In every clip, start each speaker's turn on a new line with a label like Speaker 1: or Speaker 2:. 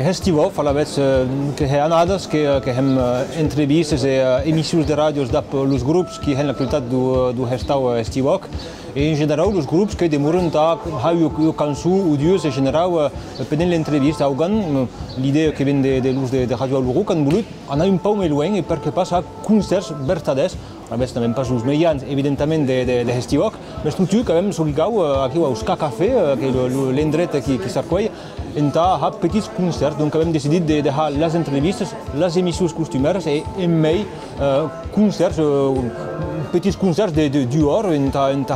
Speaker 1: Estivov, alla vez que anadas que hem entrevistas e emissões de rádios da los grupos que têm a qualidade do restau Estivok. E em geral os grupos que demoram a o canso odioso em geral pendent l'entrevista alguém l'idea que vem de luz de rádio Aluru que han volut anar un pau més lluny perquè passa concerts vertaders. A més també pas els medians evidentment de Estivok, però tot que vam s'obligau aquí a Euskal Café, que l'endret qui s'arcuell, a ha petits concerts, donc hem decidit de deixar les entrevistes, les emissions costumeres i en mai concerts, petits concerts d'hora en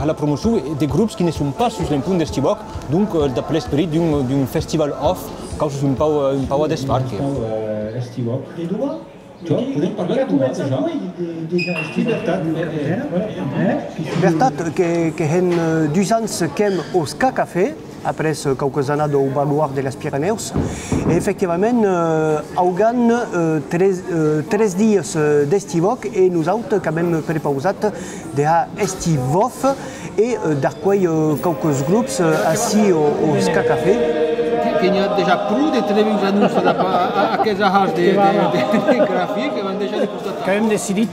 Speaker 1: la promoció de grups que ne són pas sus l'impunt d'Estivok, donc d'après l'esperit d'un festival off, causa un pau a desfarque.
Speaker 2: Estivok. Tu podem parlar de déjà.
Speaker 3: Bertat, que hen 2 ans qu'hem au Ska Café, après quelques années au Baluard de les Pyrénées. Et effectivement, augan 3 dies d'Estivok et nous autres quand même prépausat de Estivov et d'arquei quelques groupes assis au Ska Café.
Speaker 4: Il y a déjà plus de télévisions annonces à quels âges de graphiques que déjà déposé.
Speaker 5: Quand même décidé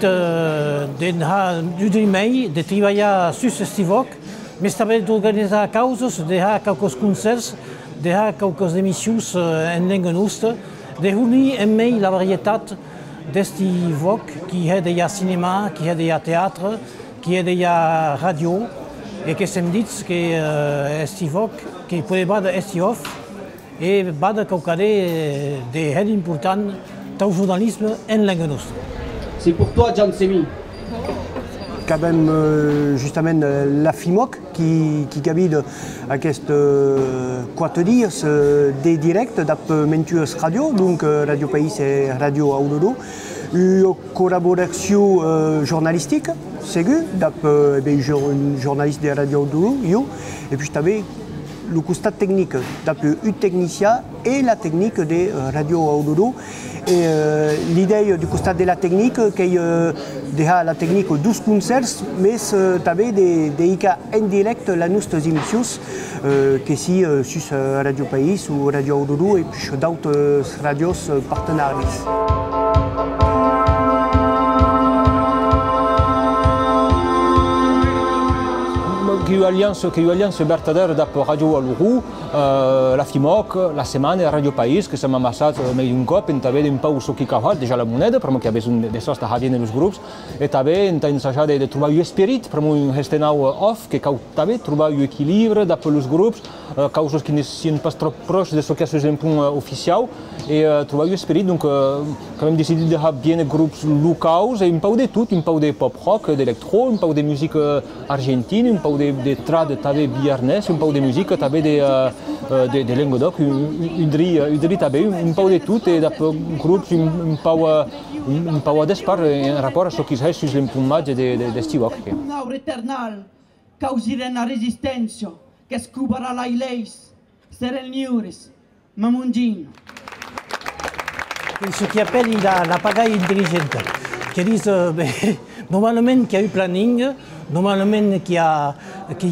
Speaker 5: du mai de travailler sur Estivok, mais també d'organiser causes, de quelques concerts, de quelques émissions en langue nostra, de unir en mai la varietat d'Estivok, qui est déjà cinéma, qui est déjà théâtre, qui est déjà radio, et que s'hem dit que Estivok, qui peut pas d'Estivov, et va de caucare de important au journalisme en langue nostra.
Speaker 4: C'est pour toi, Jan Semi.
Speaker 3: Quand même, justement, la FIMOC qui gavide aquests 4 dies de directe d'après Mentues Radio, donc Radio Pays et Radio Auroro, une collaboration journalistique, segur, d'après un journaliste de Radio Auroro, et puis j'avais le constat technique, d'après un technicien et la technique de Radio Auroro. Et l'idée du constat de la technique, qui déjà la technique 12 concerts, mais també de cas en direct la nostres émissions, que si sur Radio Pays ou Radio Auroro et puis d'autres radios partenaires.
Speaker 1: Che io allianze vertadere dopo Radio Aluru, la FIMOC, la setmana Radio País, que s'ha amassat més d'un cop, en també un pau so qui cauat, déjà la moneda, però que havia un de sosta havien els grups, i també en ensajat de trobar un esperit, però un gestenau off, que cau també trobar un equilibri dopo els grups, causes que ne sien pas trop proches de ce que és un punt oficial, i trobar un esperit, donc que hem decidit de deixar bien grups locals, i un pau de tot, un pau de pop rock, d'electro, un pau de música argentina, un pau de trad també biarnès, un pau de música també de Languedoc, un dri també, un pau de tot, i d'après grups un pau a despart en rapport a ce que és sus l'empumatge d'Estivok.
Speaker 6: Un aure eternal, causirem la resistència, que escubarà la lleis, seren lliures, mamungin.
Speaker 5: Ce qui appelle la pagaille intelligente, qui dit normalement qu'il y a eu planning, normalement qu'il y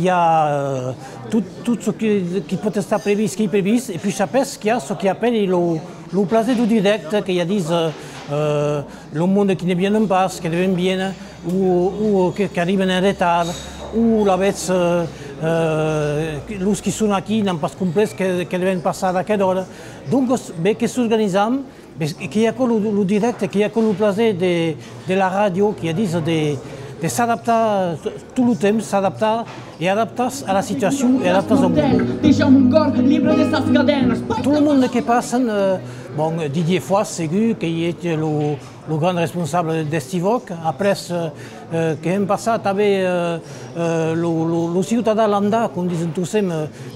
Speaker 5: a tout ce qui peut être prévu, ce qui est prévu, et puis après qu'il y a ce qui appelle le plaisir du direct, qu'il y a le monde qui ne vient pas, qui vient bien, ou qui arrive en retard, ou la vez los qui sont ici n'ont pas compris que devaient passer à quelle heure. Donc, que s'organisons, qu'il y a que le direct, qu'il y a que le plaisir de la radio, qui a dit de s'adapter tout le temps, s'adapter et adapter à la situation et adapter au monde. Tout le monde qui passe, bon, Didier Foix, c'est qui est le grand responsable d'Estivok. Après, qui est passé, avait le ciutadà lambda, comme disent tous,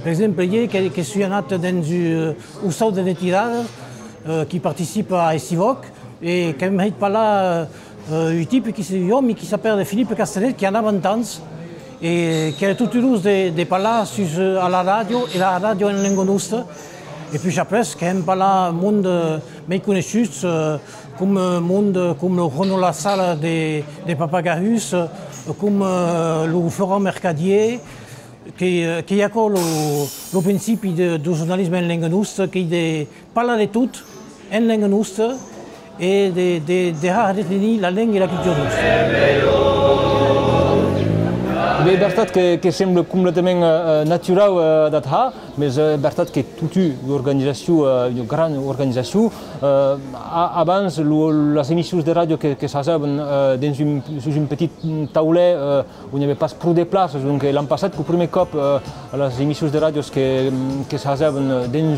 Speaker 5: par exemple, qui suis allé dans un saut de retirada, qui participe à Estivok, et qui m'a pas là un type qui s'appelle Philippe Castellet, qui a 90 ans, et qui a tout le de parler à la radio, et la radio en langue nostra. Et puis après, qui a parlé un monde bien connu, comme le Renaud Lassalle de Papagayus, comme le Florent Mercadier, che hi ha lo principi del giornalismo in lingua nostra, che parla di tutto in lingua nostra e di definire la lingua e la cultura nostra.
Speaker 1: É verdade que sembla completamente natural dat ha, mas é verdade que toute l'organisation, une grande organisation, abans les émissions de radio que se faisaven dans un petit tauler où il n'y avait pas prou de places. Donc l'an passat, pour premier cop, les émissions de radio que se faisaven dans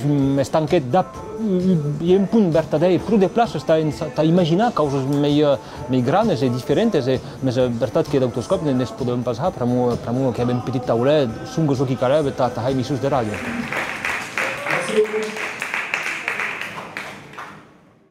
Speaker 1: un estanquet d'ap, il y a un punt verdader, prou de places, t'as imaginar causes més grandes i diferents, mais é verdade que d'autoscop ne podem passar, per a que hi ha un petit tauler, sungos o qui careb, t'ha emissions de ràdio.